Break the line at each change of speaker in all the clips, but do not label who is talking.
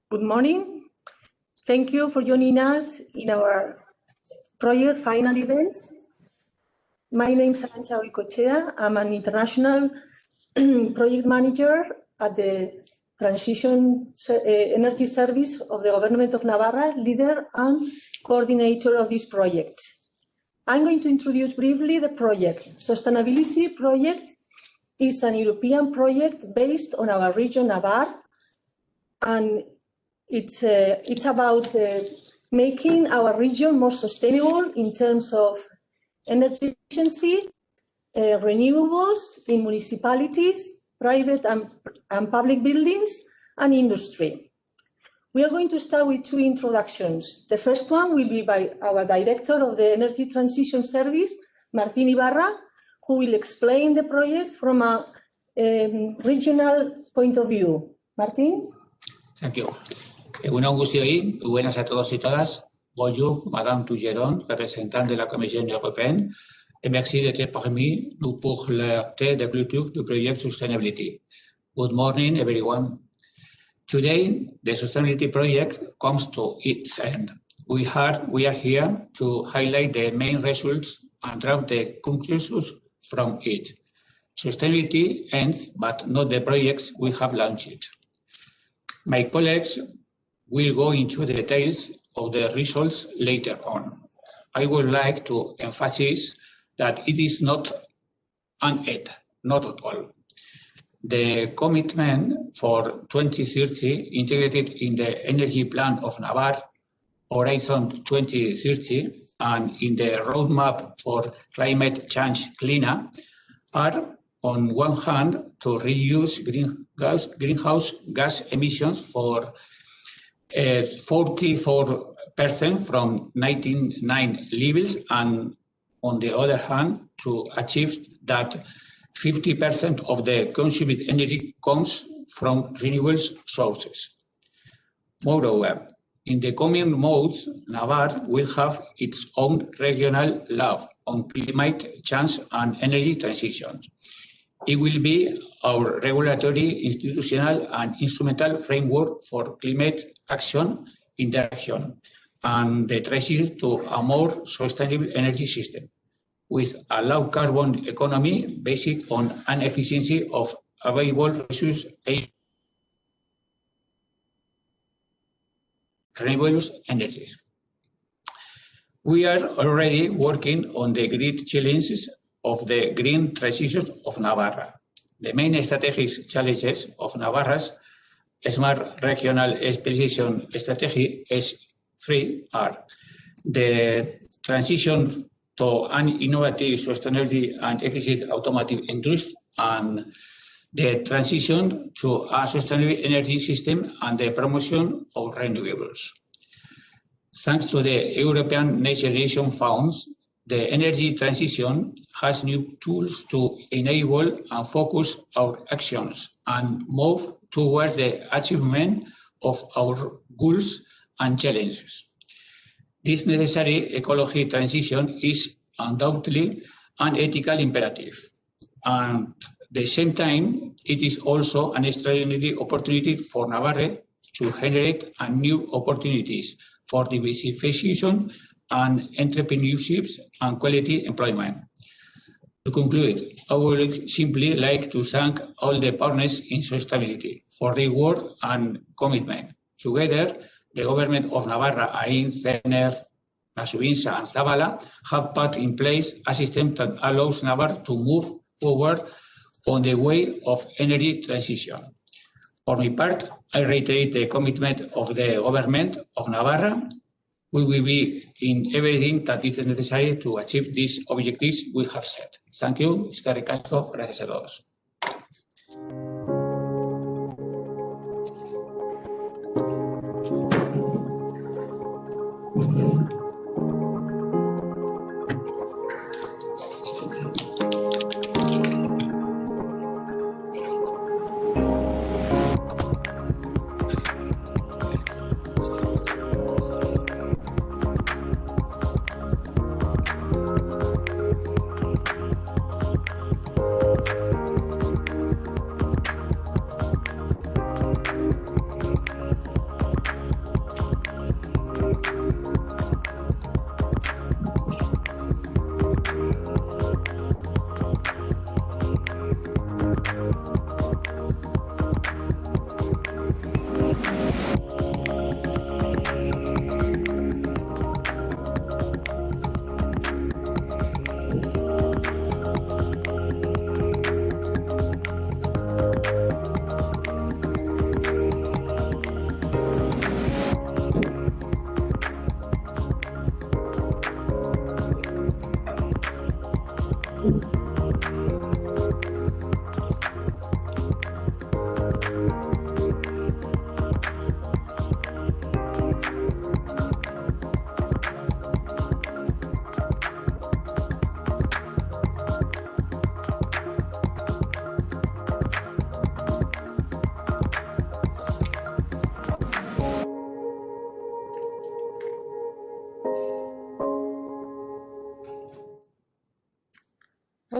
Good morning. Thank you for joining us in our project final event. My name is Arantxa Goikoetxea. I'm an international project manager at the Transition Energy Service of the Government of Navarra, leader and coordinator of this project. I'm going to introduce briefly the project. sustaiNAVility project is an European project based on our region, Navarre, and it's about making our region more sustainable in terms of energy efficiency, renewables in municipalities, private and public buildings, and industry. We are going to start with two introductions. The first one will be by our Director of the Energy Transition Service, Martín Ibarra, who will explain the project from a regional point of view. Martín?
Thank you. Egunon guztioi, buenas a todos y todas. Bonjour, Madame Tougeron, représentante de la Commission européenne, et merci d'être parmi nous pour l'acte de clôture du projet sustaiNAVility. Good morning, everyone. Today, the sustaiNAVility project comes to its end. We are here to highlight the main results and draw the conclusions from it. sustaiNAVility ends, but not the projects we have launched. My colleagues will go into the details of the results later on. I would like to emphasize that it is not an end, not at all. The commitment for 2030 integrated in the energy plan of Navarre, Horizon 2030, and in the roadmap for climate change cleanup are, on one hand, to reduce greenhouse gas emissions for 44% from 1999 levels, and on the other hand, to achieve that 50% of the consumed energy comes from renewable sources. Moreover, in the coming months, Navarre will have its own regional law on climate change and energy transition. It will be our regulatory, institutional, and instrumental framework for climate action in the region and the transition to a more sustainable energy system with a low carbon economy based on an efficiency of available resources, renewable energies. We are already working on the great challenges of the green transition of Navarra. The main strategic challenges of Navarra's Smart Regional Specialization Strategy S3 are the transition to an innovative, sustainable and efficient automotive industry, and the transition to a sustainable energy system and the promotion of renewables. Thanks to the European Next Generation funds, the energy transition has new tools to enable and focus our actions and move towards the achievement of our goals and challenges. This necessary ecology transition is undoubtedly an ethical imperative, and at the same time, it is also an extraordinary opportunity for Navarre to generate new opportunities for diversification and entrepreneurship and quality employment. To conclude, I would simply like to thank all the partners in sustaiNAVility for their work and commitment. Together, the government of Navarra, AIN, CENER, Nasubinsa, and Zabala have put in place a system that allows Navarre to move forward on the way of energy transition. For my part, I reiterate the commitment of the government of Navarra. We will be in everything that is necessary to achieve these objectives we have set. Thank you. Eskerrik asko. Gracias a todos.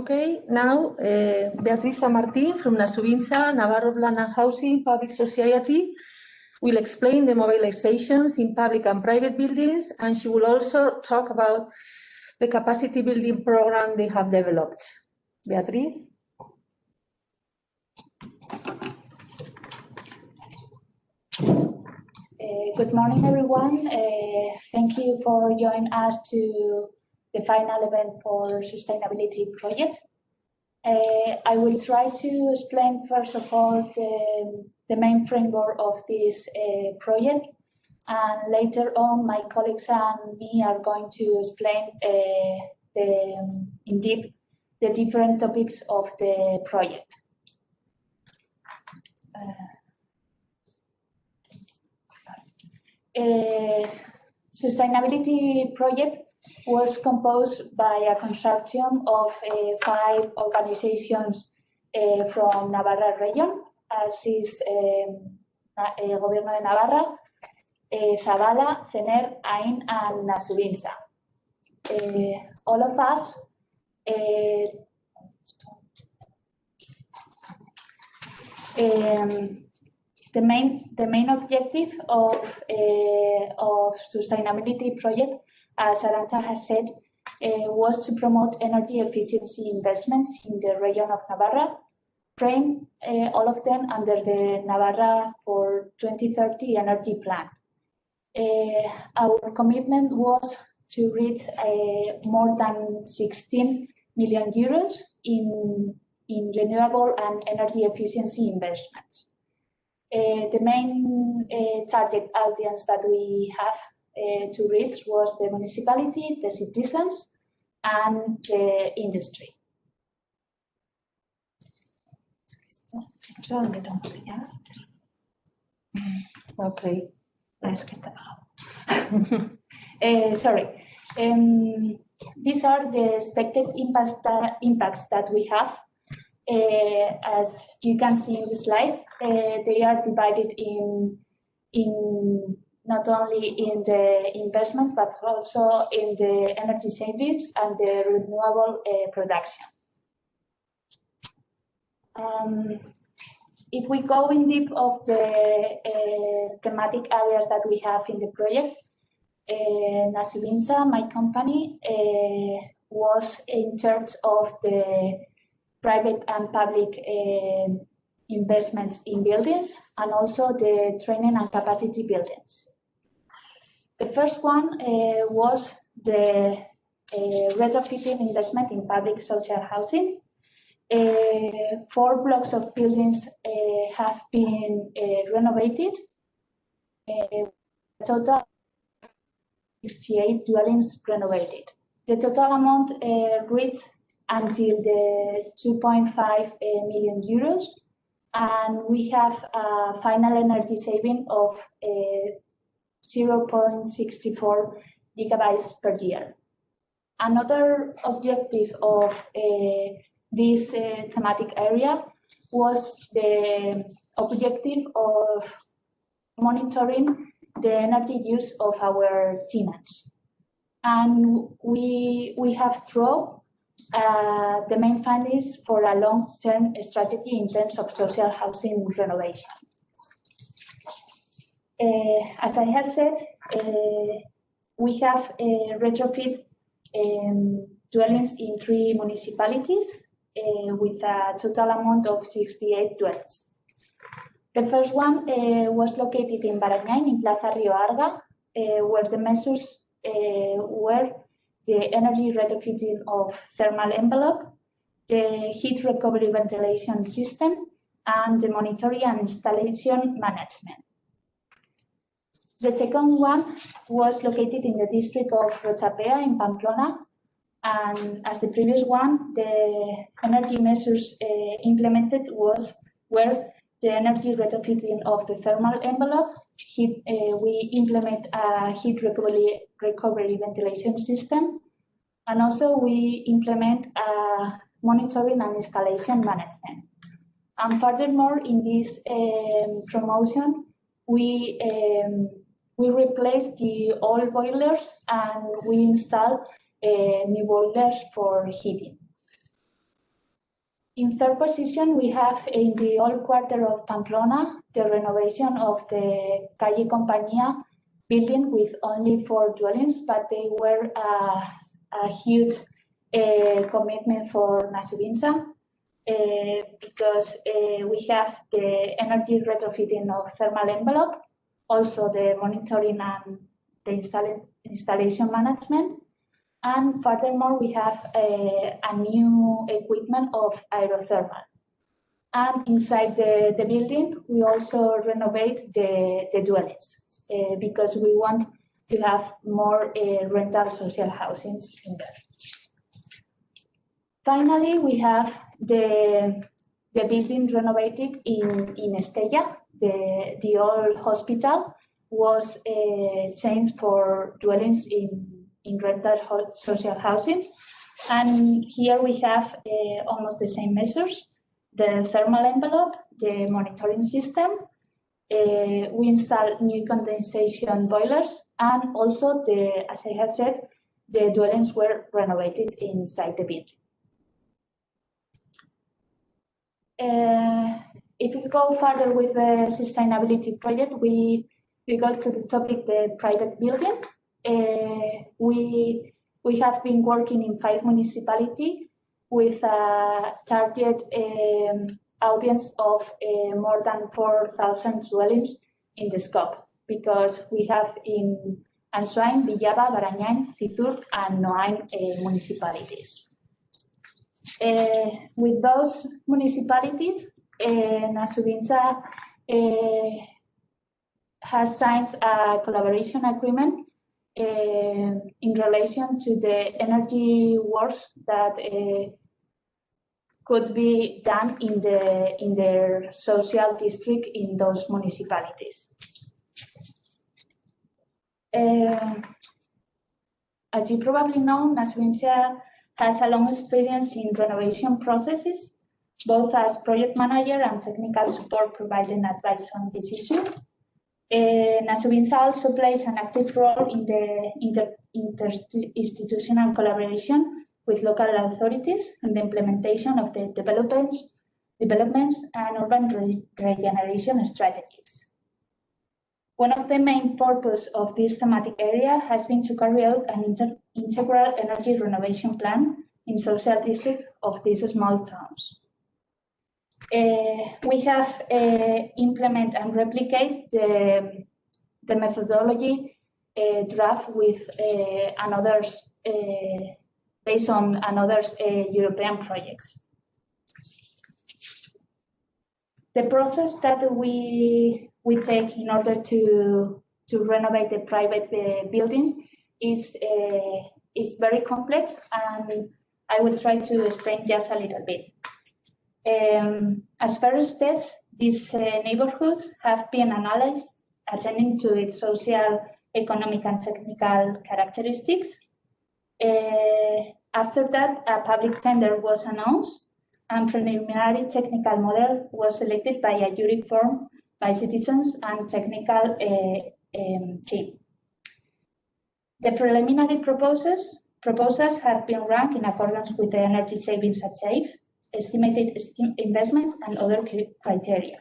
Okay, now Beatriz Martín from Nasuvinsa, Navarro Land and Housing Public Society, will explain the mobilizations in public and private buildings, and she will also talk about the capacity building program they have developed. Beatriz?
Good morning, everyone. Thank you for joining us to the final event for sustainability project. I will try to explain first of all the main framework of this project, and later on my colleagues and me are going to explain in deep the different topics of the project. Sustainability project was composed by a consortium of 5 organizations from Navarra region, as is Gobierno de Navarra, Zabala, CENER, AIN, and Nasuvinsa. All of us the main objective of sustainability project, as Arantxa has said, was to promote energy efficiency investments in the region of Navarra, frame all of them under the Navarra for 2030 energy plan. Our commitment was to reach more than 16 million euros in renewable and energy efficiency investments. The main target audience that we have to reach was the municipality, the citizens, and the industry.
Okay.
Sorry. These are the expected impacts that we have. As you can see in the slide, they are divided in not only in the investment, but also in the energy savings and the renewable production. If we go in deep of the thematic areas that we have in the project, Nasuvinsa, my company, was in charge of the private and public investments in buildings, and also the training and capacity buildings. The first one was the retrofitting investment in public social housing. 4 blocks of buildings have been renovated. Total 68 dwellings renovated. The total amount reached until the 2.5 million euros, and we have a final energy saving of 0.64 gigabytes per year. Another objective of this thematic area was the objective of monitoring the energy use of our tenants. And we have drawn the main findings for a long-term strategy in terms of social housing renovation. As I have said, we have retrofit dwellings in 3 municipalities with a total amount of 68 dwellings. The first one was located in Barañain, in Plaza Rio Arga, where the measures were the energy retrofitting of thermal envelope, the heat recovery ventilation system, and the monitoring and installation management. The second one was located in the district of Rochapea in Pamplona, and as the previous one, the energy measures implemented were the energy retrofitting of the thermal envelope. We implement a heat recovery ventilation system, and also we implement a monitoring and installation management. And furthermore, in this promotion, we replace the old boilers and we install new boilers for heating. In third position, we have in the old quarter of Pamplona, the renovation of the Calle Compañía building with only 4 dwellings, but they were a huge commitment for Navarre, because we have the energy retrofitting of thermal envelope, also the monitoring and the installation management. And furthermore, we have a new equipment of aerothermal. And inside the building, we also renovate the dwellings because we want to have more rental social housing in there. Finally, we have the building renovated in Estella. The old hospital was changed for dwellings in rental social housing. And here we have almost the same measures: the thermal envelope, the monitoring system. We installed new condensation boilers, and also, as I have said, the dwellings were renovated inside the building. If we go further with the sustainability project, we go to the topic, the private building. We have been working in 5 municipalities with a target audience of more than 4,000 dwellings in the scope, because we have in Ansoain, Villaba, Barañain, Fitur, and Noain municipalities. With those municipalities, Navarre has signed a collaboration agreement in relation to the energy works that could be done in their social district in those municipalities. As you probably know, Navarre has a long experience in renovation processes, both as project manager and technical support, providing advice on this issue. Navarre also plays an active role in the interinstitutional collaboration with local authorities and the implementation of the developments and urban regeneration strategies. One of the main purposes of this thematic area has been to carry out an integral energy renovation plan in social districts of these small towns. We have implement and replicate the methodology draft with others based on another European projects. The process that we take in order to renovate the private buildings is very complex, and I will try to explain just a little bit. As first steps, these neighborhoods have been analyzed, attending to its social, economic, and technical characteristics. After that, a public tender was announced, and preliminary technical model was selected by a jury formed by citizens and technical team. The preliminary proposals have been ranked in accordance with the energy savings achieved, estimated investments, and other criteria.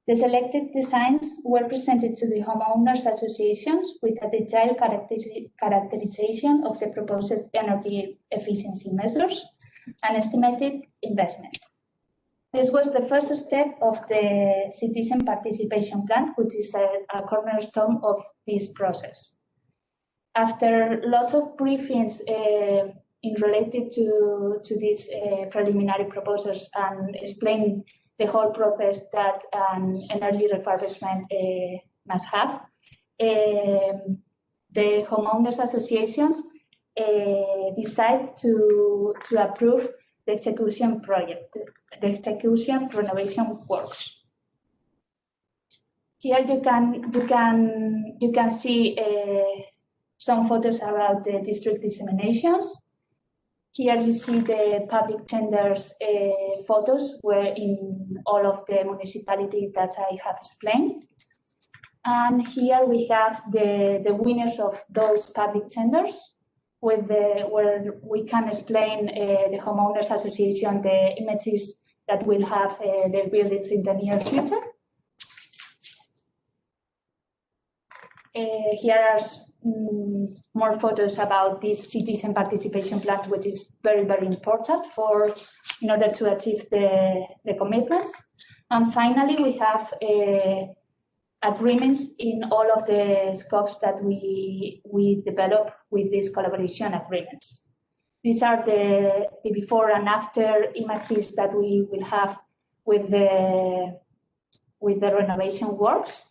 The selected designs were presented to the homeowners associations with a detailed characterization of the proposed energy efficiency measures and estimated investment. This was the first step of the citizen participation plan, which is a cornerstone of this process. After lots of briefings in related to these preliminary proposals and explain the whole process that an energy refurbishment must have, the homeowners associations decide to approve the execution project, the execution renovation works. Here you can see some photos about the district disseminations. Here you see the public tenders photos were in all of the municipalities that I have explained. And here we have the winners of those public tenders where we can explain the homeowners association the images that will have their buildings in the near future. Here are more photos about this citizen participation plan, which is very, very important in order to achieve the commitments. And finally, we have agreements in all of the scopes that we develop with these collaboration agreements. These are the before and after images that we will have with the renovation works.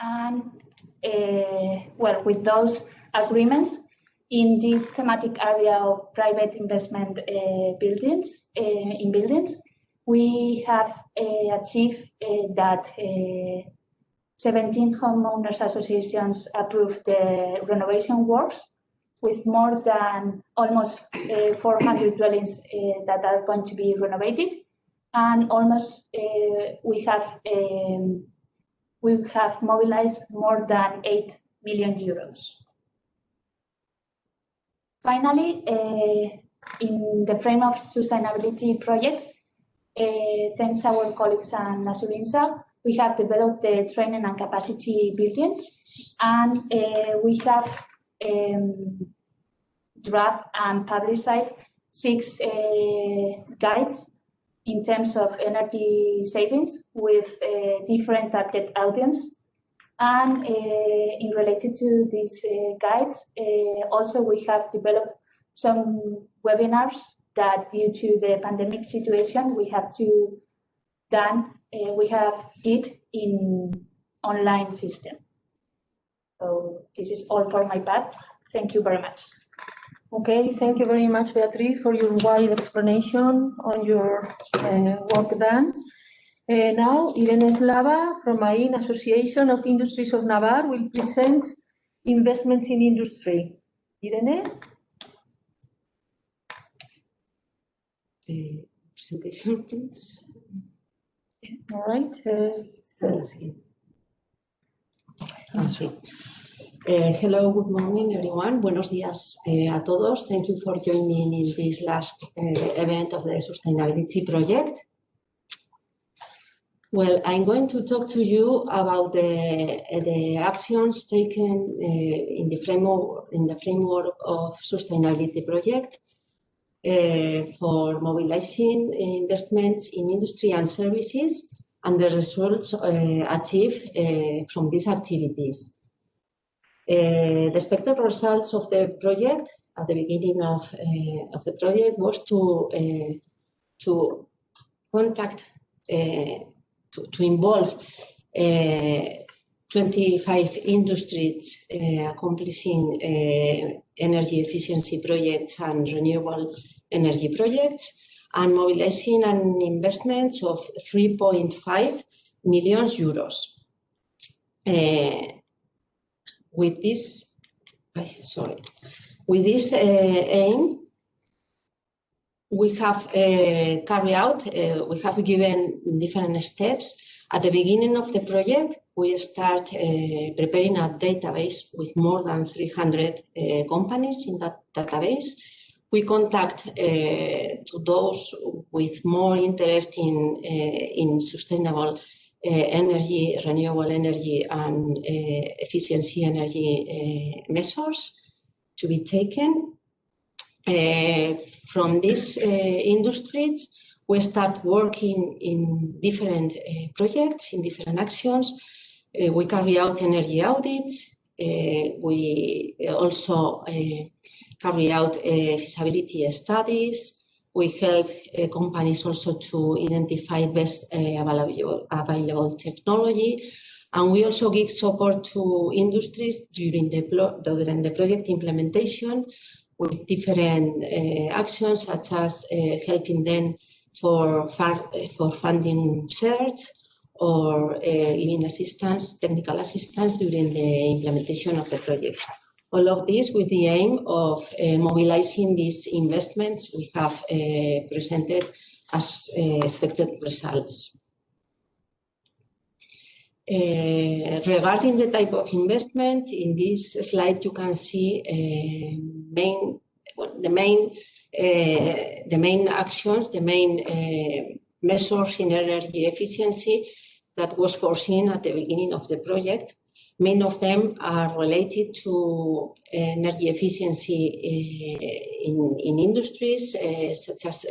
And well, with those agreements, in this thematic area of private investment buildings, we have achieved that 17 homeowners associations approved the renovation works, with more than almost 400 dwellings that are going to be renovated, and almost we have mobilized more than 8 million euros. Finally, in the frame of sustainability project, thanks to our colleagues and Asurinsa, we have developed the training and capacity building, and we have draft and published 6 guides in terms of energy savings with different target audience. And in related to these guides, also we have developed some webinars that, due to the pandemic situation, we have did in online system. So this is all for my part. Thank you very much.
Okay, thank you very much, Beatriz, for your wide explanation on your work done. Now, Irene Slava from AIN, Association of Industries of Navarre, will present investments in industry. Irene?
Presentation, please.
All right.
Okay. Hello, good morning, everyone. Buenos días a todos. Thank you for joining in this last event of the sustaiNAVility project. Well, I'm going to talk to you about the actions taken in the framework of sustaiNAVility project for mobilizing investments in industry and services and the results achieved from these activities. The expected results of the project at the beginning of the project was to contact, to involve 25 industries accomplishing energy efficiency projects and renewable energy projects, and mobilizing an investment of 3.5 million euros. With this aim, we have we have given different steps. At the beginning of the project, we start preparing a database with more than 300 companies in that database. We contact to those with more interest in sustainable energy, renewable energy, and efficiency energy measures to be taken. From these industries, we start working in different projects, in different actions. We carry out energy audits. We also carry out feasibility studies. We help companies also to identify best available technology. And we also give support to industries during the project implementation with different actions, such as helping them for funding search or giving assistance, technical assistance during the implementation of the project. All of this with the aim of mobilizing these investments we have presented as expected results. Regarding the type of investment, in this slide you can see the main actions, the main measures in energy efficiency that was foreseen at the beginning of the project. Many of them are related to energy efficiency in industries, such as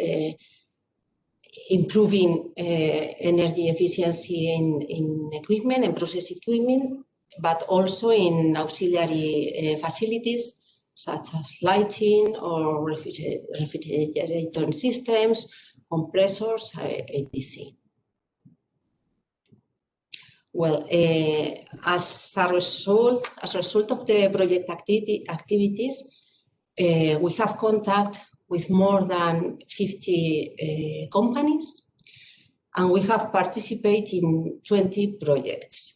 improving energy efficiency in equipment and process equipment, but also in auxiliary facilities such as lighting or refrigerator systems, compressors, etc. Well, as a result of the project activities, we have contact with more than 50 companies, and we have participated in 20 projects.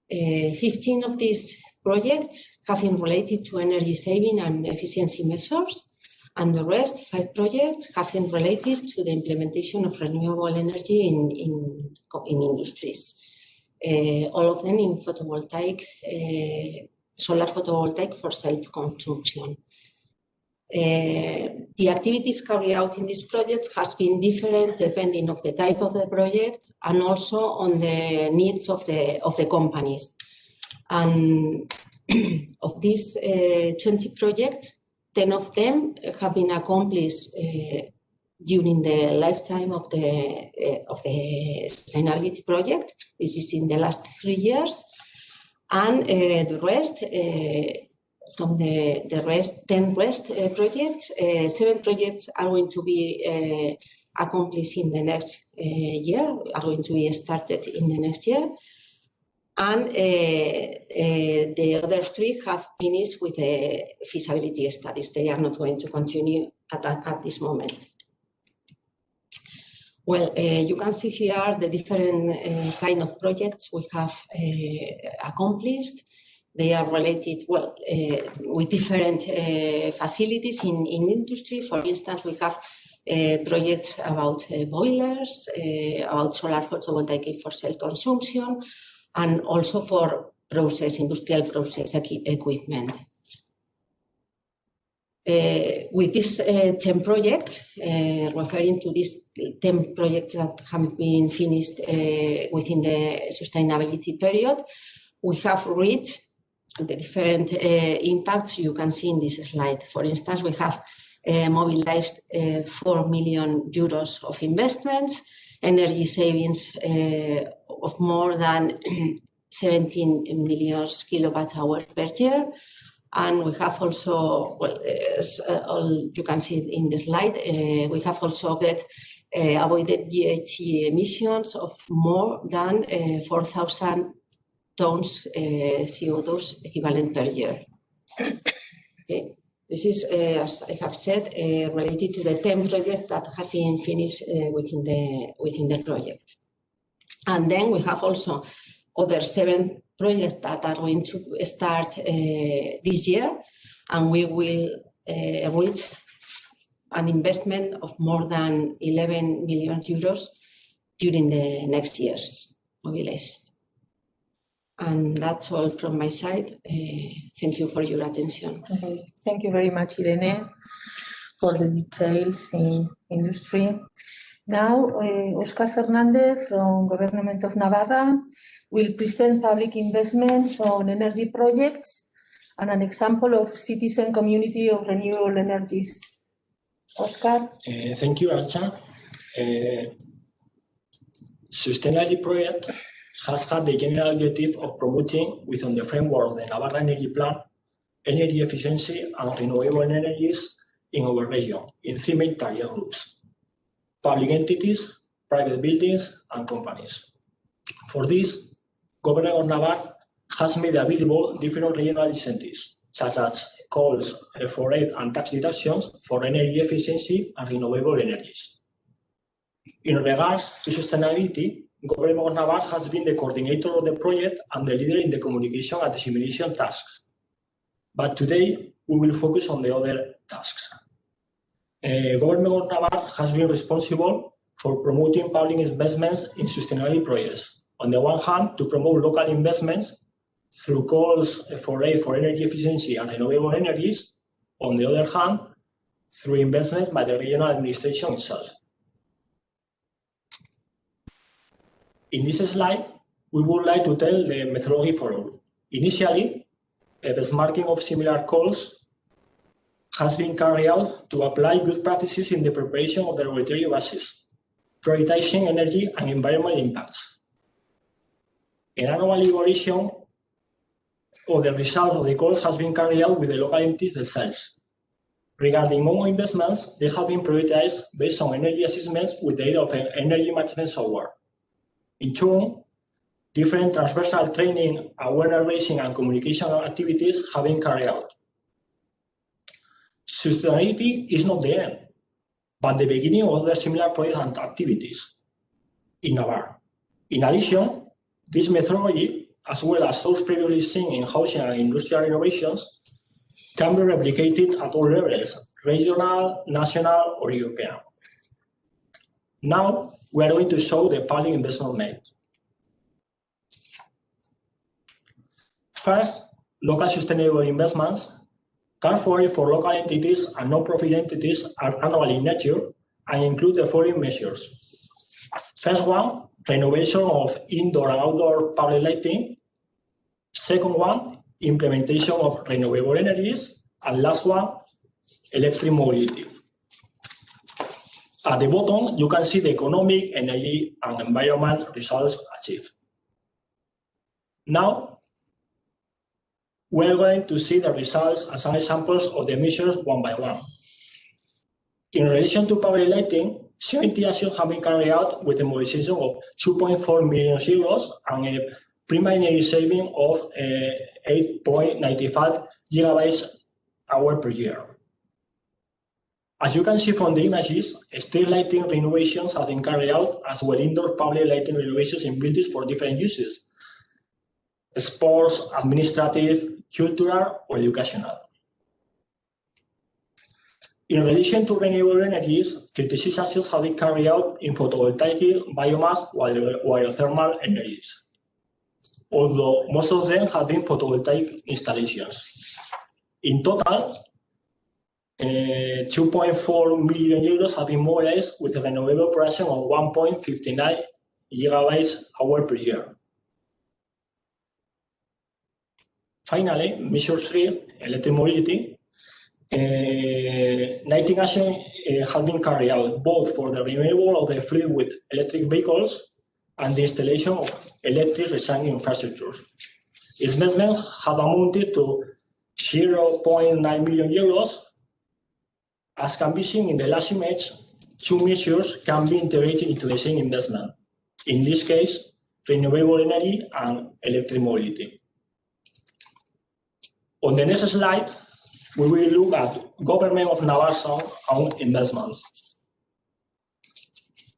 15 of these projects have been related to energy saving and efficiency measures, and the rest, 5 projects, have been related to the implementation of renewable energy in industries. All of them in photovoltaic, solar photovoltaic for self-consumption. The activities carried out in this project has been different depending on the type of the project and also on the needs of the companies. And of these 20 projects, 10 of them have been accomplished during the lifetime of the sustaiNAVility project. This is in the last 3 years, and the rest. From the 10 projects, 7 projects are going to be accomplished in the next year, are going to be started in the next year. And the other 3 have finished with the feasibility studies. They are not going to continue at this moment. Well, you can see here the different kind of projects we have accomplished. They are related, well, with different facilities in industry. For instance, we have projects about boilers, about solar photovoltaic for self-consumption, and also for industrial process equipment. With this 10 projects, referring to these 10 projects that have been finished within the sustaiNAVility period, we have reached the different impacts you can see in this slide. For instance, we have mobilized 4 million euros of investments, energy savings of more than 17 million kilowatt hours per year. And we have also, well, you can see it in the slide, we have also avoided GHG emissions of more than 4,000 tons CO2 equivalent per year. Okay. This is, as I have said, related to the 10 projects that have been finished within the project. And then we have also other 7 projects that are going to start this year, and we will reach an investment of more than 11 million euros during the next years mobilized. And that's all from my side. Thank you for your attention.
Okay. Thank you very much, Irene, for the details in industry. Now, Oscar Fernandez from Government of Navarra will present public investments on energy projects and an example of citizen community of renewable energies. Oscar?
Thank you, Arantxa. sustaiNAVility project has had the general objective of promoting, within the framework of the Navarra Energy Plan, energy efficiency and renewable energies in our region in 3 main target groups: public entities, private buildings, and companies. For this, Government of Navarre has made available different regional incentives, such as calls for aid and tax deductions for energy efficiency and renewable energies. In regards to sustaiNAVility, Government of Navarre has been the coordinator of the project and the leader in the communication and dissemination tasks. But today, we will focus on the other tasks. Government of Navarre has been responsible for promoting public investments in sustaiNAVility projects on the one hand, to promote local investments through calls for aid for energy efficiency and renewable energies. On the other hand, through investment by the regional administration itself. In this slide, we would like to tell the methodology followed. Initially, a benchmarking of similar calls has been carried out to apply good practices in the preparation of the regulatory basis, prioritizing energy and environmental impacts. An annual evaluation of the results of the calls has been carried out with the local entities themselves. Regarding own investments, they have been prioritized based on energy assessments with the aid of an energy management software. In turn, different transversal training, awareness raising, and communication activities have been carried out. Sustainability is not the end, but the beginning of other similar projects and activities in Navarre. In addition, this methodology, as well as those previously seen in housing and industrial renovations, can be replicated at all levels, regional, national, or European. Now, we are going to show the public investment made. First, local sustainable investments carefully for local entities and non-profit entities are annual in nature and include the following measures. First one, renovation of indoor and outdoor public lighting. Second one, implementation of renewable energies. And last one, electric mobility. At the bottom, you can see the economic, energy, and environment results achieved. Now, we're going to see the results and some examples of the measures one by one. In relation to public lighting, 70 actions have been carried out with a mobilization of 2.4 million euros and a primary saving of 8.95 gigabytes hour per year. As you can see from the images, street lighting renovations have been carried out, as well indoor public lighting renovations in buildings for different uses: sports, administrative, cultural, or educational. In relation to renewable energies, 56 actions have been carried out in photovoltaic, biomass, or thermal energies, although most of them have been photovoltaic installations. In total, 2.4 million euros have been mobilized with a renewable production of 1.59 gigabytes hour per year. Finally, measure 3, electric mobility. 19 actions have been carried out, both for the renewal of the fleet with electric vehicles and the installation of electric recycling infrastructures. Investments have amounted to 0.9 million euros. As can be seen in the last image, two measures can be integrated into the same investment. In this case, renewable energy and electric mobility. On the next slide, we will look at Government of Navarre's own investments.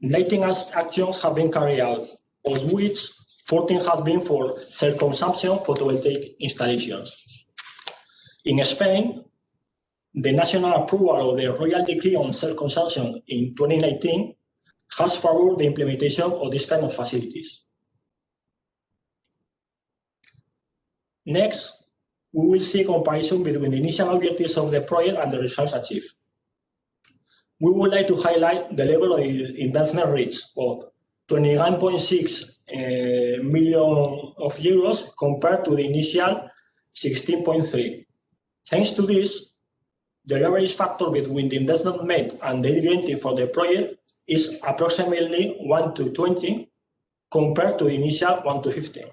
19 actions have been carried out, of which 14 have been for self-consumption photovoltaic installations. In Spain, the national approval of the Royal Decree on Self-Consumption in 2019 has favored the implementation of this kind of facilities. Next, we will see a comparison between the initial objectives of the project and the results achieved. We would like to highlight the level of investment reached of 29.6 million of euros compared to the initial 16.3. Thanks to this, the average factor between the investment made and the guarantee for the project is approximately 1 to 20 compared to the initial 1 to 15.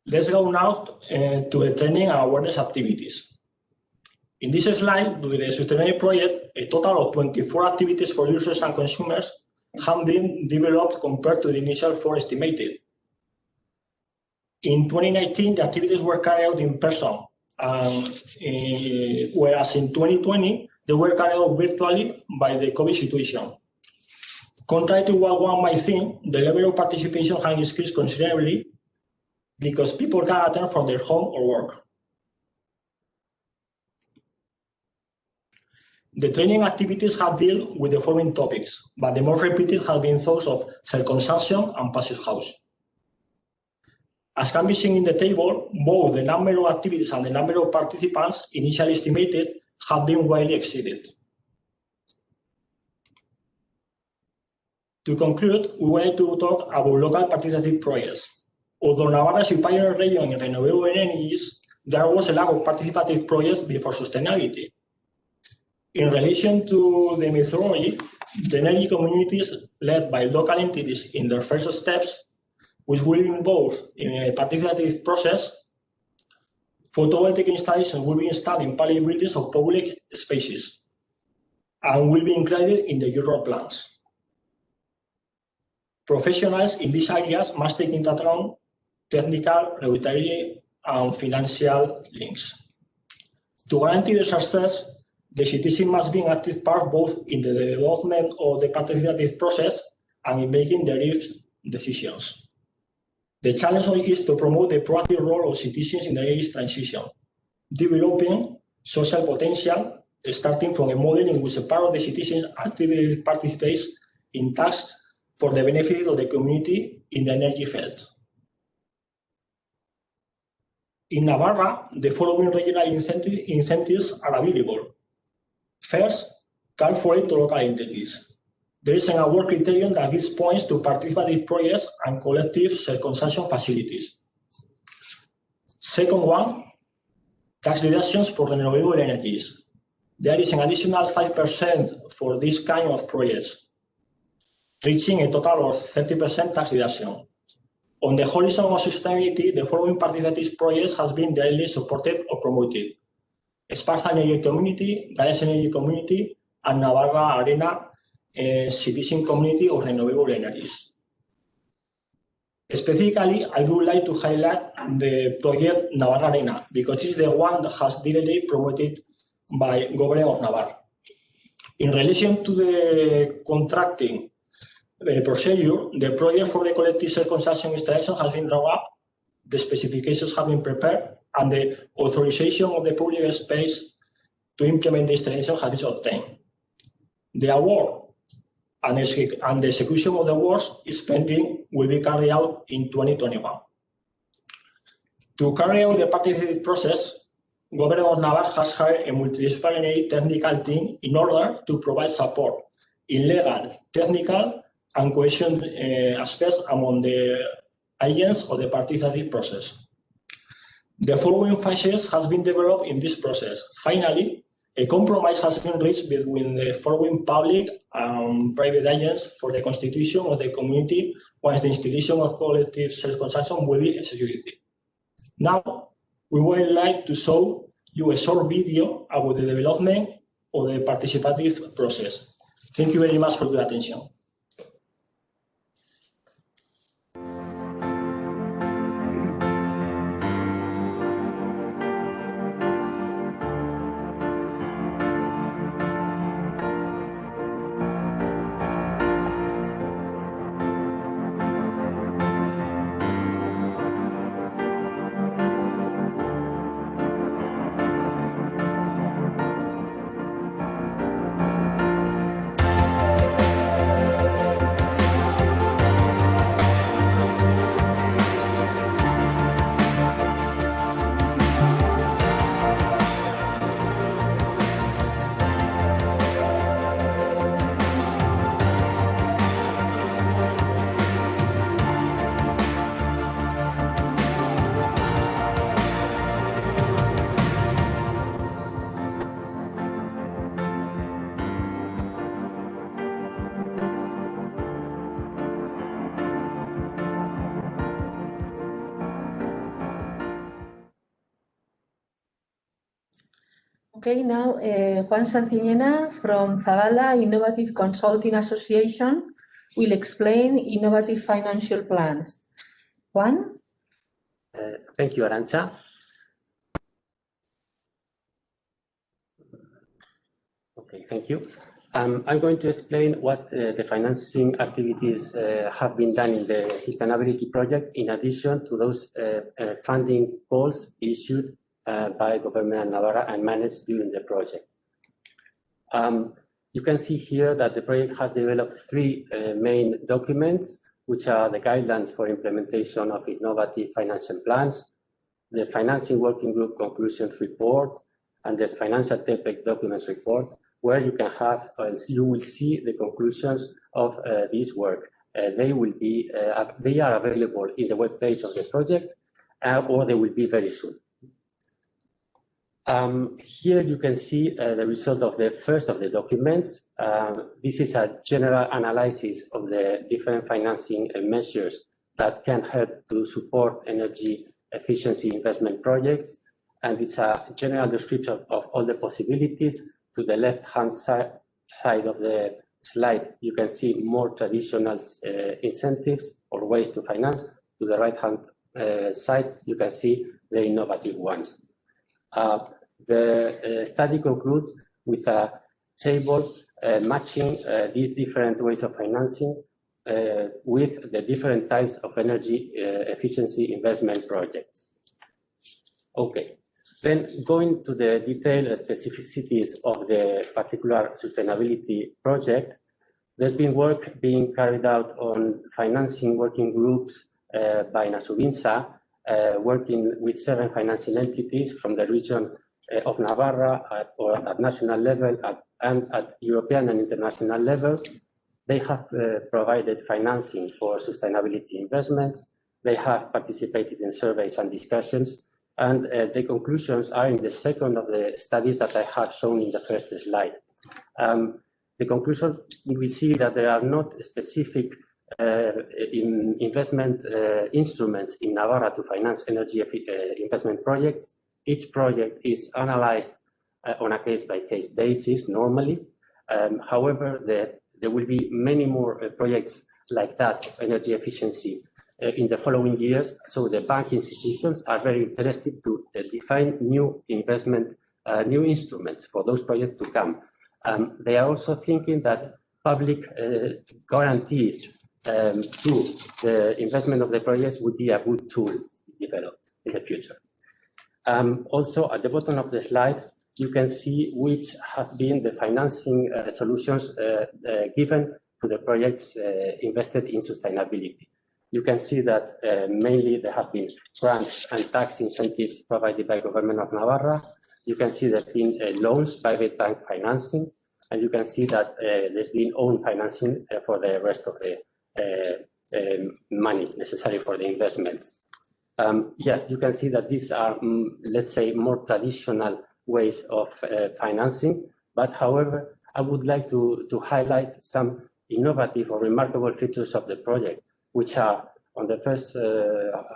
Let's go now to the training and awareness activities. In this slide, with the sustaiNAVility project, a total of 24 activities for users and consumers have been developed compared to the initial 4 estimated. In 2019, the activities were carried out in person, whereas in 2020, they were carried out virtually by the COVID situation. Contrary to what one might think, the level of participation has increased considerably because people can attend from their home or work. The training activities have dealt with the following topics, but the most repeated have been those of self-consumption and passive house. As can be seen in the table, both the number of activities and the number of participants initially estimated have been widely exceeded. To conclude, we wanted to talk about local participative projects. Although Navarra is a pioneer region in renewable energies, there was a lack of participative projects before sustainability. In relation to the methodology, the energy communities led by local entities in their first steps, which will be involved in a participative process. Photovoltaic installations will be installed in public buildings or public spaces and will be included in the usual plans. Professionals in these areas must take into account technical, regulatory, and financial links. To guarantee the success, the citizen must be an active part both in the development of the participative process and in making derivative decisions. The challenge is to promote the proactive role of citizens in the energy transition, developing social potential, starting from a model in which a part of the citizens actively participates in tasks for the benefit of the community in the energy field. In Navarra, the following regional incentives are available. First, call for aid to local entities. There is an award criterion that gives points to participative projects and collective self-consumption facilities. Second one, tax deductions for renewable energies. There is an additional 5% for this kind of projects, reaching a total of 30% tax deduction. On the horizon of sustainability, the following participative projects has been directly supported or promoted: Esparza Energy Community, Gales Energy Community, and Navarra Arena, a citizen community of renewable energies. Specifically, I would like to highlight the project Navarra Arena because it's the one that has directly promoted by Government of Navarre. In relation to the contracting procedure, the project for the collective self-consumption installation has been drawn up, the specifications have been prepared, and the authorization of the public space to implement the installation has been obtained. The award and the execution of the works is pending, will be carried out in 2021. To carry out the participative process, Government of Navarre has hired a multidisciplinary technical team in order to provide support in legal, technical, and cohesion aspects among the agents of the participative process. The following phases has been developed in this process. Finally, a compromise has been reached between the following public and private agents for the constitution of the community once the installation of collective self-consumption will be executed. Now, we would like to show you a short video about the development of the participative process. Thank you very much for your attention.
Okay, now Juan Santiñena from Zavala Innovative Consulting Association will explain innovative financial plans. Juan?
Thank you, Arantxa. Okay, thank you. I'm going to explain what the financing activities have been done in the sustainability project, in addition to those funding calls issued by Government of Navarra and managed during the project. You can see here that the project has developed three main documents, which are the guidelines for implementation of innovative financial plans, the financing working group conclusions report, and the financial template documents report, where you can have, you will see the conclusions of this work. They are available in the webpage of the project, or they will be very soon. Here you can see the result of the first of the documents. This is a general analysis of the different financing measures that can help to support energy efficiency investment projects. And it's a general description of all the possibilities. To the left-hand side of the slide, you can see more traditional incentives or ways to finance. To the right-hand side, you can see the innovative ones. The study concludes with a table matching these different ways of financing with the different types of energy efficiency investment projects. Okay, then going to the detailed specificities of the particular sustainability project, there's been work being carried out on financing working groups by Nasubinsa, working with 7 financing entities from the region of Navarra at national level and at European and international level. They have provided financing for sustainability investments. They have participated in surveys and discussions, and the conclusions are in the second of the studies that I have shown in the first slide. The conclusions, we see that there are not specific investment instruments in Navarra to finance energy investment projects. Each project is analyzed on a case-by-case basis normally. However, there will be many more projects like that of energy efficiency in the following years. So the bank institutions are very interested to define new investment, new instruments for those projects to come. They are also thinking that public guarantees to the investment of the projects would be a good tool developed in the future. Also, at the bottom of the slide, you can see which have been the financing solutions given to the projects invested in sustainability. You can see that mainly there have been grants and tax incentives provided by government of Navarra. You can see there have been loans, private bank financing, and you can see that there's been own financing for the rest of the money necessary for the investments. Yes, you can see that these are, let's say, more traditional ways of financing. But however, I would like to highlight some innovative or remarkable features of the project, which are, on the first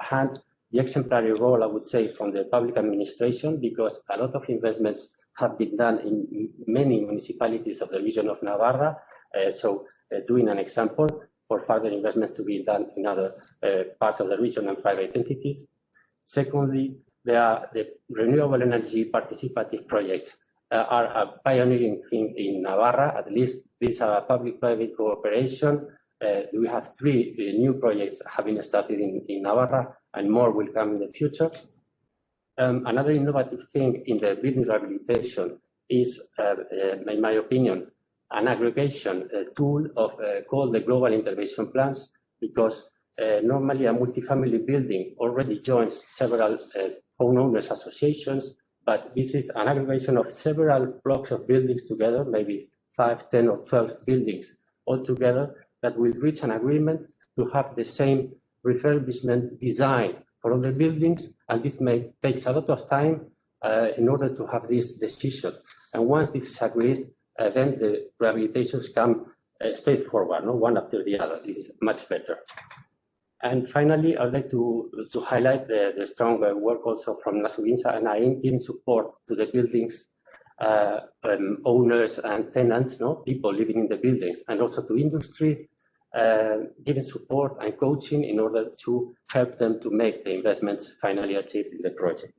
hand, the exemplary role, I would say, from the public administration, because a lot of investments have been done in many municipalities of the region of Navarra. Doing an example for further investments to be done in other parts of the region and private entities. Secondly, there are the renewable energy participative projects are a pioneering thing in Navarra. At least these are a public-private cooperation. We have 3 new projects having started in Navarra, and more will come in the future. Another innovative thing in the building rehabilitation is, in my opinion, an aggregation tool of called the global intervention plans, because normally a multifamily building already joins several homeowners associations, but this is an aggregation of several blocks of buildings together, maybe 5, 10, or 12 buildings all together, that will reach an agreement to have the same refurbishment design for all the buildings, and this takes a lot of time in order to have this decision. And once this is agreed, then the rehabilitations come straightforward, no? One after the other. This is much better. And finally, I'd like to highlight the strong work also from Nasubinsa and AIM giving support to the buildings owners and tenants, no? People living in the buildings, and also to industry, giving support and coaching in order to help them to make the investments finally achieved in the project.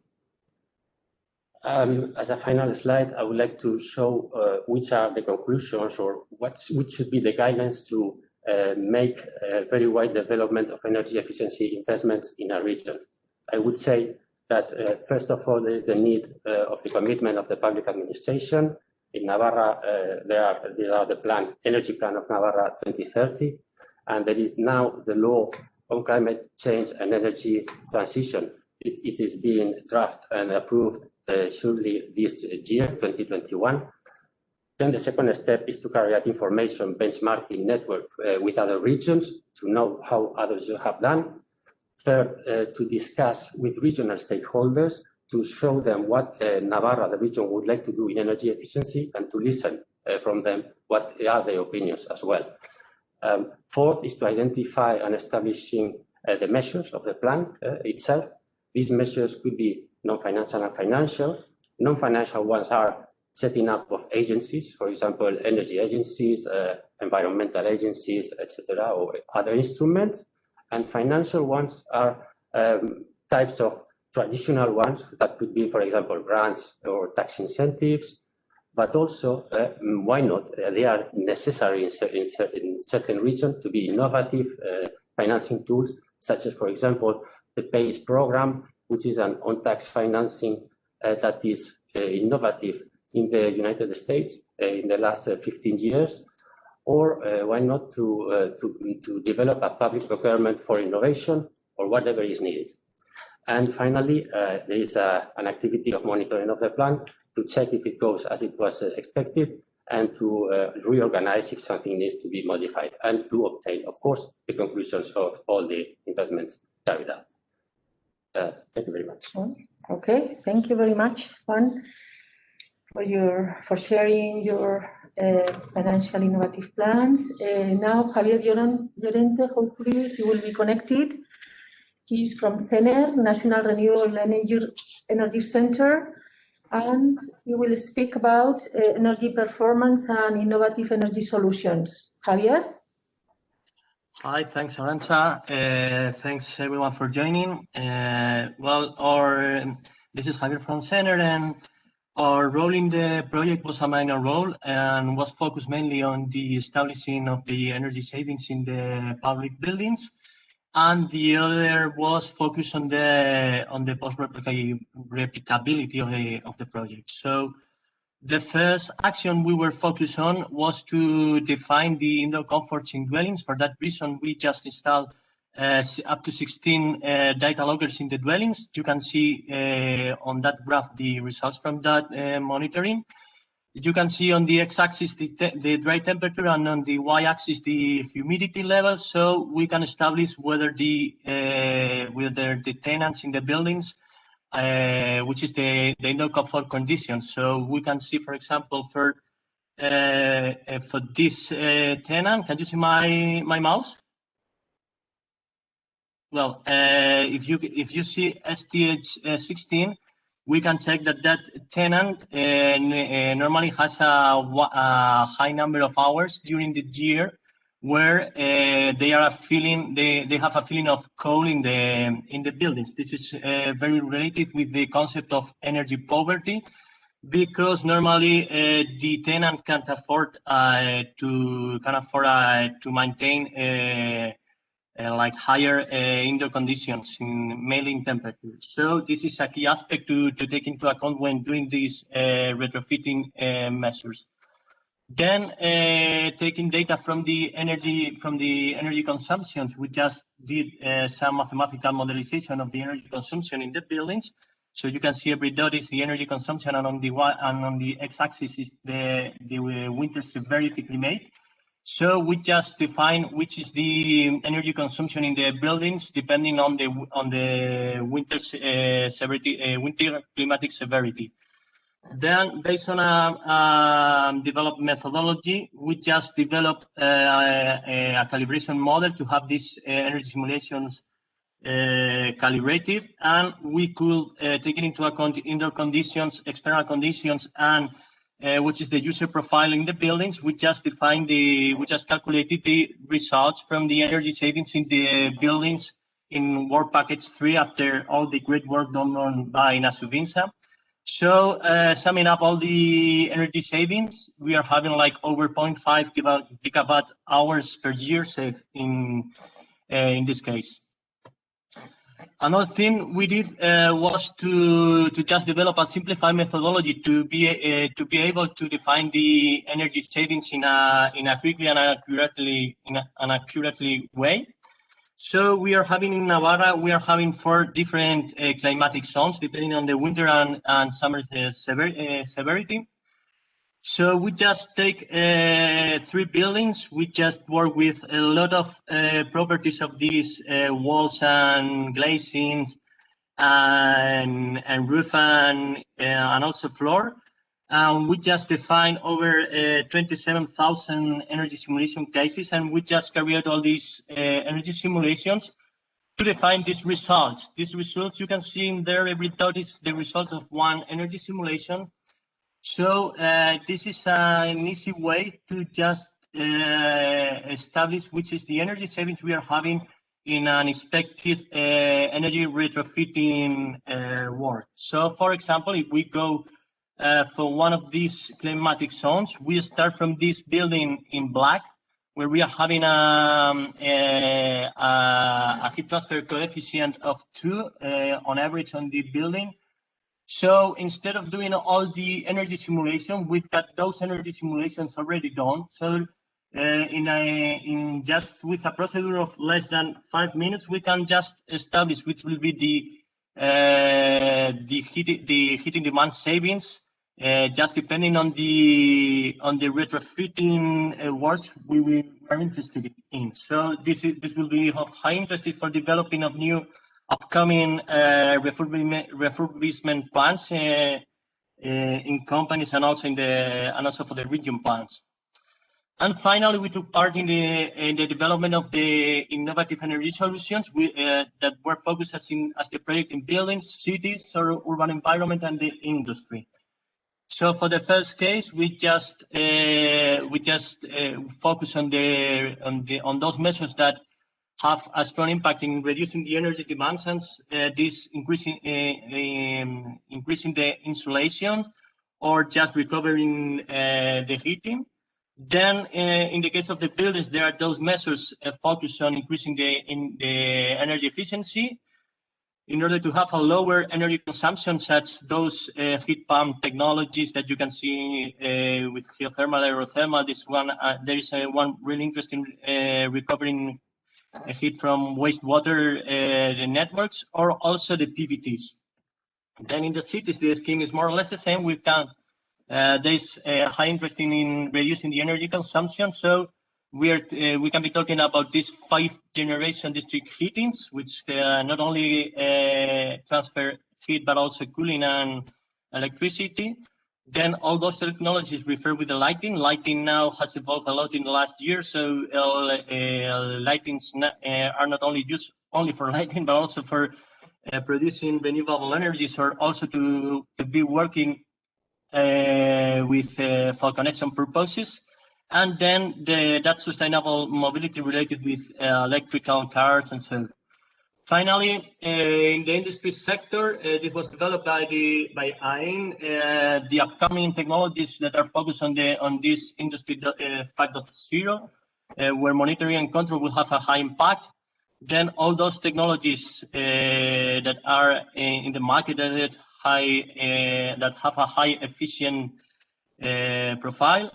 As a final slide, I would like to show which are the conclusions or which should be the guidelines to make a very wide development of energy efficiency investments in a region. I would say that first of all, there is the need of the commitment of the public administration. In Navarra, there are the energy plan of Navarra 2030, and there is now the law on climate change and energy transition. It is being drafted and approved shortly this year, 2021. Then the second step is to carry out information benchmarking network with other regions to know how others have done. Third, to discuss with regional stakeholders to show them what Navarra, the region, would like to do in energy efficiency, and to listen from them what are their opinions as well. Fourth is to identify and establishing the measures of the plan itself. These measures could be non-financial and financial. Non-financial ones are setting up of agencies, for example, energy agencies, environmental agencies, etc., or other instruments. And financial ones are types of traditional ones that could be, for example, grants or tax incentives, but also, why not? They are necessary in certain regions to be innovative financing tools, such as, for example, the PACE program, which is an on-tax financing that is innovative in the United States in the last 15 years, or why not to develop a public procurement for innovation or whatever is needed. And finally, there is an activity of monitoring of the plan to check if it goes as it was expected and to reorganize if something needs to be modified and to obtain, of course, the conclusions of all the investments carried out. Thank you very much.
Okay, thank you very much, Juan, for sharing your financial innovative plans. Now, Javier Llorente, hopefully he will be connected. He's from CENER, National Renewable Energy Center, and he will speak about energy performance and innovative energy solutions. Javier?
Hi, thanks, Arantxa. Thanks everyone for joining. This is Javier from CENER, and our role in the project was a minor role and was focused mainly on the establishing of the energy savings in the public buildings. And the other was focused on the post-replicability of the project. So the first action we were focused on was to define the indoor comforts in dwellings. For that reason, we just installed up to 16 data loggers in the dwellings. You can see on that graph the results from that monitoring. You can see on the x-axis the dry temperature and on the y-axis the humidity level, so we can establish whether the tenants in the buildings, which is the indoor comfort conditions. So we can see, for example, for this tenant, can you see my mouse? Well, if you see STH16. We can check that tenant normally has a high number of hours during the year where they have a feeling of cold in the buildings. This is very related with the concept of energy poverty, because normally the tenant can't afford to maintain like higher indoor conditions in mainly temperature. So this is a key aspect to take into account when doing these retrofitting measures. Then taking data from the energy consumptions, we just did some mathematical modelization of the energy consumption in the buildings. So you can see every dot is the energy consumption, and on the x-axis is the winter severity climate. So we just define which is the energy consumption in the buildings depending on the winter severity, winter climatic severity. Then, based on a developed methodology, we just developed a calibration model to have these energy simulations calibrated, and we could take it into account indoor conditions, external conditions, and which is the user profile in the buildings. We just calculated the results from the energy savings in the buildings in work package 3 after all the great work done by Nasubinsa. So summing up all the energy savings, we are having like over 0.5 gigawatt hours per year saved in this case. Another thing we did was to just develop a simplified methodology to be able to define the energy savings in a quickly and accurately way. So we are having in Navarra, we are having 4 different climatic zones depending on the winter and summer severity. So we just take 3 buildings. We just work with a lot of properties of these walls and glazings and roof and also floor. We just define over 27,000 energy simulation cases, and we just carry out all these energy simulations to define these results. These results you can see in there, every dot is the result of one energy simulation. So this is an easy way to just establish which is the energy savings we are having in an expected energy retrofitting work. So for example, if we go for one of these climatic zones, we start from this building in black, where we are having a heat transfer coefficient of 2 on average on the building. So instead of doing all the energy simulation, we've got those energy simulations already done. So in just with a procedure of less than 5 minutes, we can just establish which will be the heating demand savings, just depending on the retrofitting works we are interested in. So this will be of high interest for developing of new upcoming refurbishment plans in companies and also for the region plans. And finally, we took part in the development of the innovative energy solutions that were focused as the project in buildings, cities, or urban environment, and the industry. So for the first case, we just focus on those measures that have a strong impact in reducing the energy demands, and this increasing the insulation or just recovering the heating. Then in the case of the buildings, there are those measures focused on increasing the energy efficiency in order to have a lower energy consumption, such those heat pump technologies that you can see with geothermal, aerothermal. This one, there is one really interesting recovering heat from wastewater networks, or also the PVTs. Then in the cities, the scheme is more or less the same. We can there's high interest in reducing the energy consumption. So we can be talking about these 5 generation district heatings, which not only transfer heat but also cooling and electricity. Then all those technologies refer with the lighting. Lighting now has evolved a lot in the last year, so lightings are not only used only for lighting, but also for producing renewable energies, or also to be working with for connection purposes. And then that sustainable mobility related with electrical cars and so on. Finally, in the industry sector, this was developed by AIN, the upcoming technologies that are focused on this industry 5.0, where monitoring and control will have a high impact. Then all those technologies that are in the market that have a high efficient profile.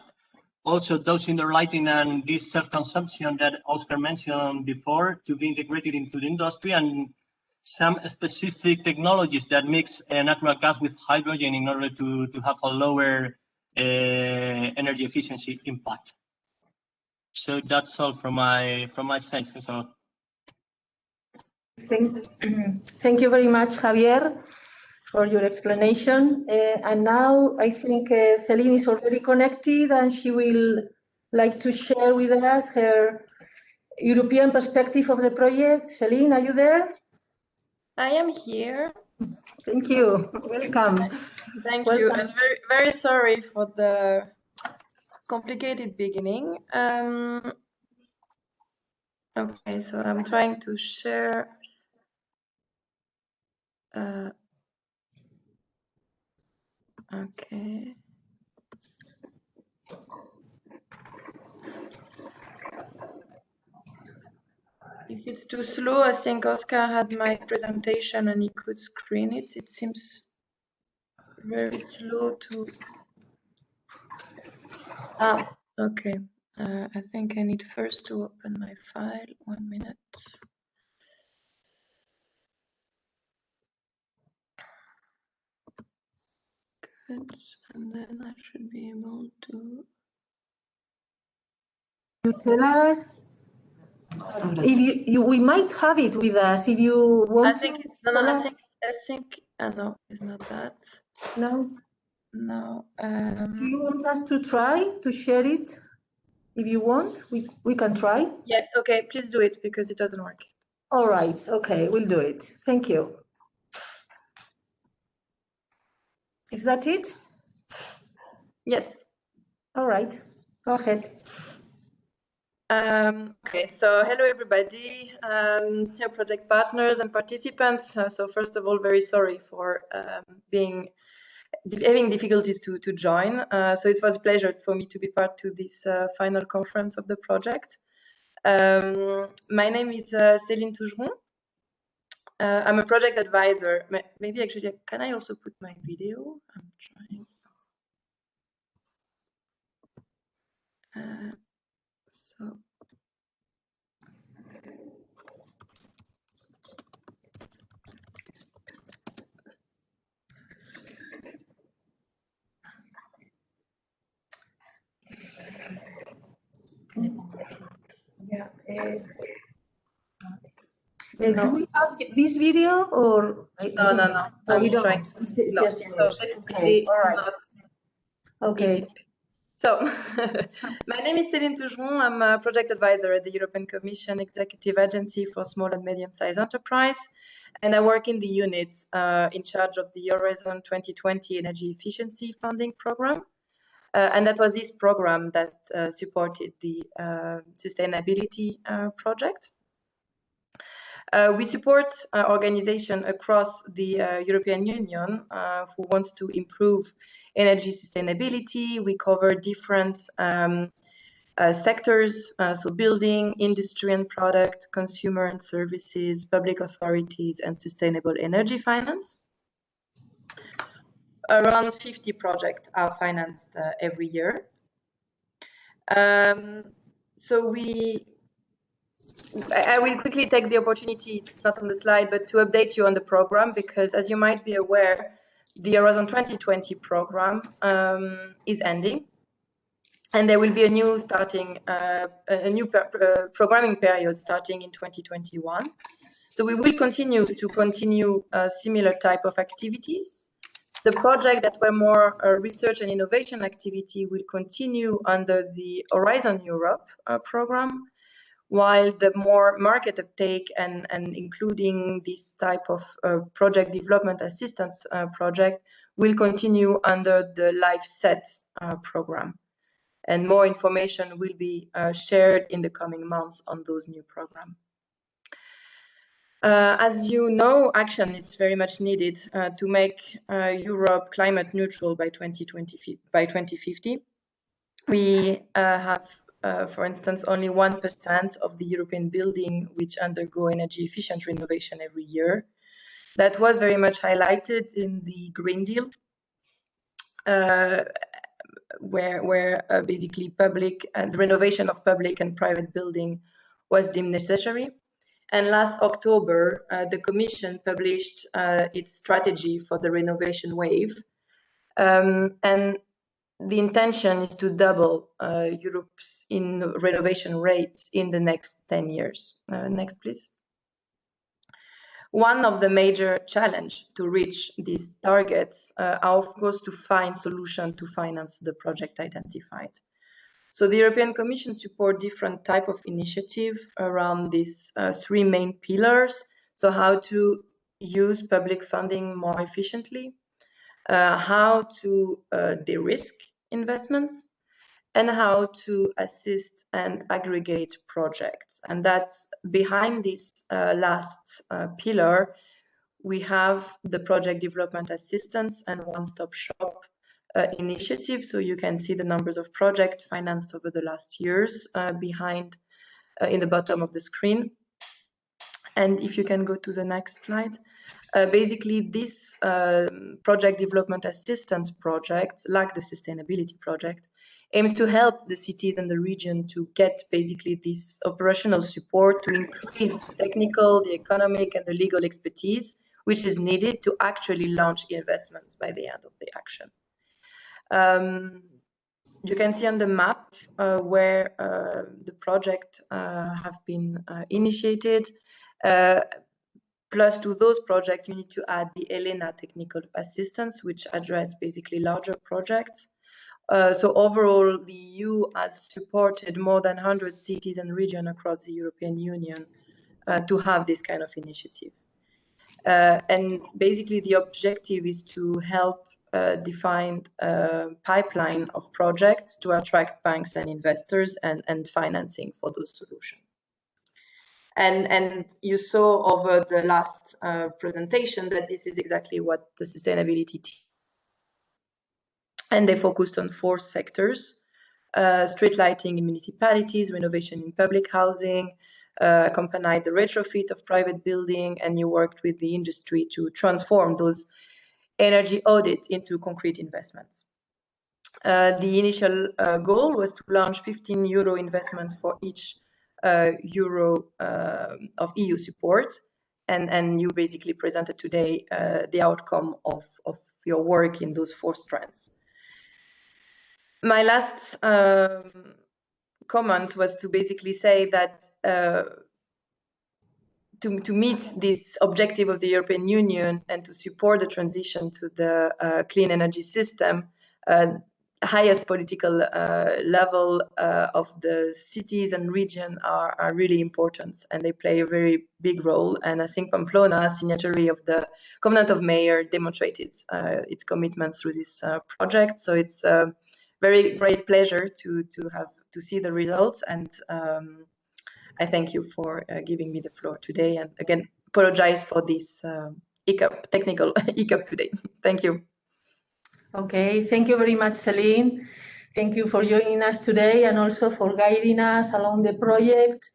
Also, those indoor lighting and this self-consumption that Oscar mentioned before to be integrated into the industry, and some specific technologies that mix natural gas with hydrogen in order to have a lower energy efficiency impact. So that's all from my side. So.
Thank you very much, Javier, for your explanation. And now I think Celine is already connected, and she will like to share with us her European perspective of the project. Celine, are you there?
I am here.
Thank you. Welcome.
Thank you. And very, very sorry for the complicated beginning. Okay, so I'm trying to share. Okay. If If it's too slow, I think Oscar had my presentation and he could screen it. It seems very slow to... Ah, okay. I think I need first to open my file. 1 minute. Good. And then I should be able to...
You tell us if we might have it with us if you want
I think
to
no,
tell
I
us.
think no, it's not that.
No.
No.
Do you want us to try to share it? If you want, we can try.
Yes. Okay. Please do it because it doesn't work.
All right. Okay, we'll do it. Thank you. Is that it?
Yes.
All right. Go ahead.
Okay, so hello everybody, dear project partners and participants. So first of all, very sorry for having difficulties to join. So it was a pleasure for me to be part to this final conference of the project. My name is Céline Tougeron. I'm a project advisor. Maybe actually, can I also put my video? I'm trying. So.
Yeah. Do we have this video or?
No.
No, we don't.
Trying.
It's
No.
just
So
okay. All right. Okay.
Easy. So, my name is Céline Tougeron. I'm a project advisor at the European Commission Executive Agency for Small and Medium-Sized Enterprise, and I work in the unit in charge of the Horizon 2020 Energy Efficiency Funding Program. And that was this program that supported the sustaiNAVility project. We support organizations across the European Union who wants to improve energy sustainability. We cover different sectors, so building, industry and product, consumer and services, public authorities, and sustainable energy finance. Around 50 projects are financed every year. So I will quickly take the opportunity, it's not on the slide, but to update you on the program, because as you might be aware, the Horizon 2020 program is ending, and there will be a new programming period starting in 2021. So we will continue similar type of activities. The project that were more research and innovation activity will continue under the Horizon Europe program, while the more market uptake and including this type of project development assistance project will continue under the LifeSet program. And more information will be shared in the coming months on those new programs. As you know, action is very much needed to make Europe climate neutral by 2050. We have for instance, only 1% of the European building which undergo energy efficient renovation every year. That was very much highlighted in the Green Deal, where basically public and renovation of public and private building was deemed necessary. And last October, the Commission published its strategy for the renovation wave. And the intention is to double Europe's renovation rates in the next 10 years. Next, please. One of the major challenges to reach these targets are, of course, to find solutions to finance the project identified. So the European Commission supports different types of initiatives around these three main pillars. So how to use public funding more efficiently, how to de-risk investments, and how to assist and aggregate projects. And that's behind this last pillar, we have the project development assistance and one-stop shop initiative. So you can see the numbers of projects financed over the last years behind in the bottom of the screen. And if you can go to the next slide. Basically, this project development assistance project, like the sustaiNAVility project, aims to help the cities and the region to get basically this operational support to increase the technical, the economic, and the legal expertise, which is needed to actually launch investments by the end of the action. You can see on the map where the project have been initiated. Plus to those projects, you need to add the ELENA technical assistance, which address basically larger projects. So overall, the EU has supported more than 100 cities and regions across the European Union to have this kind of initiative. And basically, the objective is to help define a pipeline of projects to attract banks and investors and financing for those solutions. And you saw over the last presentation that this is exactly what the sustaiNAVility team. And they focused on 4 sectors: street lighting in municipalities, renovation in public housing, accompanied the retrofit of private building, and you worked with the industry to transform those energy audits into concrete investments. The initial goal was to launch €15 investment for each euro of EU support, and you basically presented today the outcome of your work in those 4 strands. My last comment was to basically say that to meet this objective of the European Union and to support the transition to the clean energy system, highest political level of the cities and region are really important, and they play a very big role. And I think Pamplona, signatory of the Covenant of Mayor, demonstrated its commitment through this project. So it's a very great pleasure to see the results, and I thank you for giving me the floor today. And again, apologize for this technical hiccup today. Thank you.
Okay, thank you very much, Celine. Thank you for joining us today and also for guiding us along the project.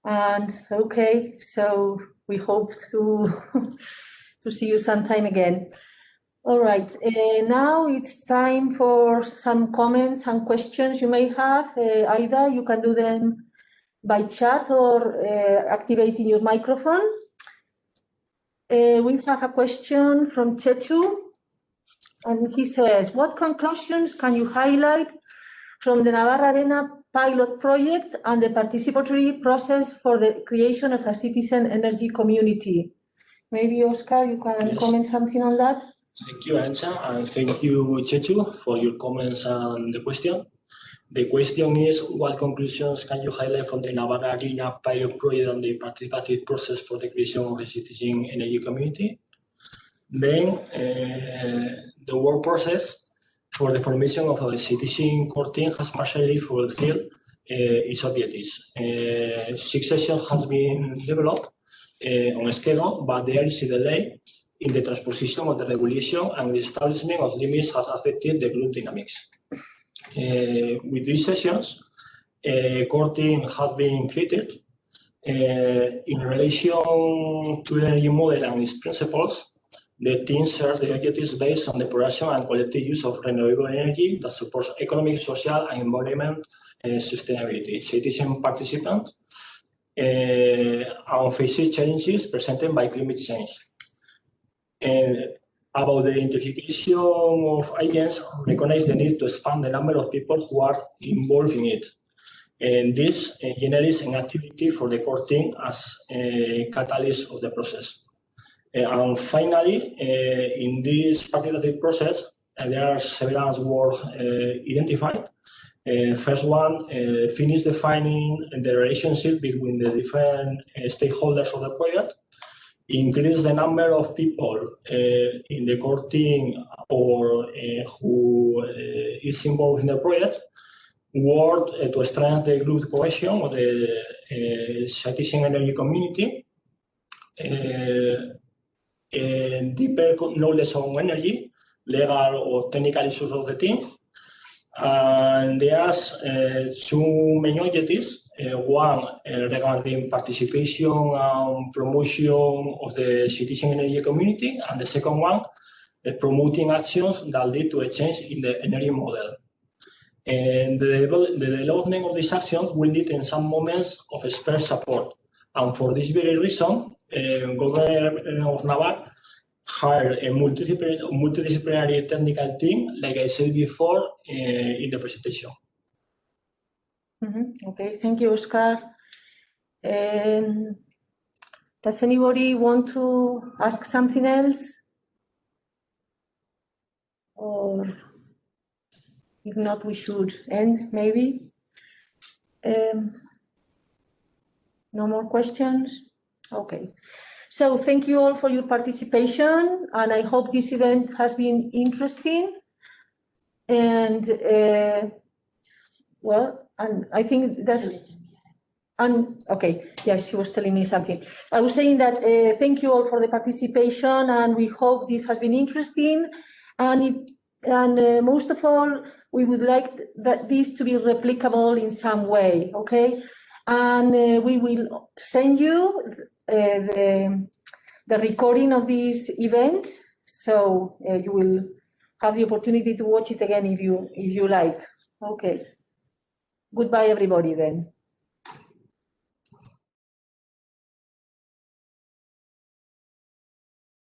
And okay, so we hope to see you sometime again. All right, now it's time for some comments and questions you may have. Either you can do them by chat or activating your microphone. We have a question from Chechu. And he says, what conclusions can you highlight from the Navarra Arena pilot project and the participatory process for the creation of a citizen energy community? Maybe, Oscar, you can comment something on that?
Thank you, Arantxa, and thank you, Chechu, for your comments and the question. The question is, what conclusions can you highlight from the Navarra Arena pilot project and the participative process for the creation of a citizen energy community? Then, the work process for the formation of a citizen core team has partially fulfilled its objectives. 6 sessions has been developed on schedule, but there is a delay in the transposition of the regulation, and the establishment of limits has affected the group dynamics. With these sessions, a core team has been created in relation to the energy model and its principles. The team shares the objectives based on the production and collective use of renewable energy that supports economic, social, and environment sustainability. Citizen participants and faces challenges presented by climate change. About the identification of agents, recognize the need to expand the number of people who are involved in it. And this generates an activity for the core team as a catalyst of the process. And finally, in this participative process, there are several work identified. First one, finish defining the relationship between the different stakeholders of the project, increase the number of people in the core team or who is involved in the project, work to strengthen the group cohesion of the citizen energy community, deeper knowledge on energy, legal or technical issues of the team, And there are two main objectives. One regarding participation and promotion of the citizen energy community, and the second one promoting actions that lead to a change in the energy model. And the development of these actions will need in some moments of expert support. And for this very reason, Government of Navarre hired a multidisciplinary technical team, like I said before in the presentation.
Okay, thank you, Oscar. Does anybody want to ask something else? Or if not, we should end, maybe. No more questions? Okay. So thank you all for your participation, and I hope this event has been interesting. And well, and I think that's, and okay, yeah, she was telling me something. I was saying that thank you all for the participation, and we hope this has been interesting. And most of all, we would like this to be replicable in some way, okay? And we will send you the recording of this event, so you will have the opportunity to watch it again if you like. Okay. Goodbye, everybody, then.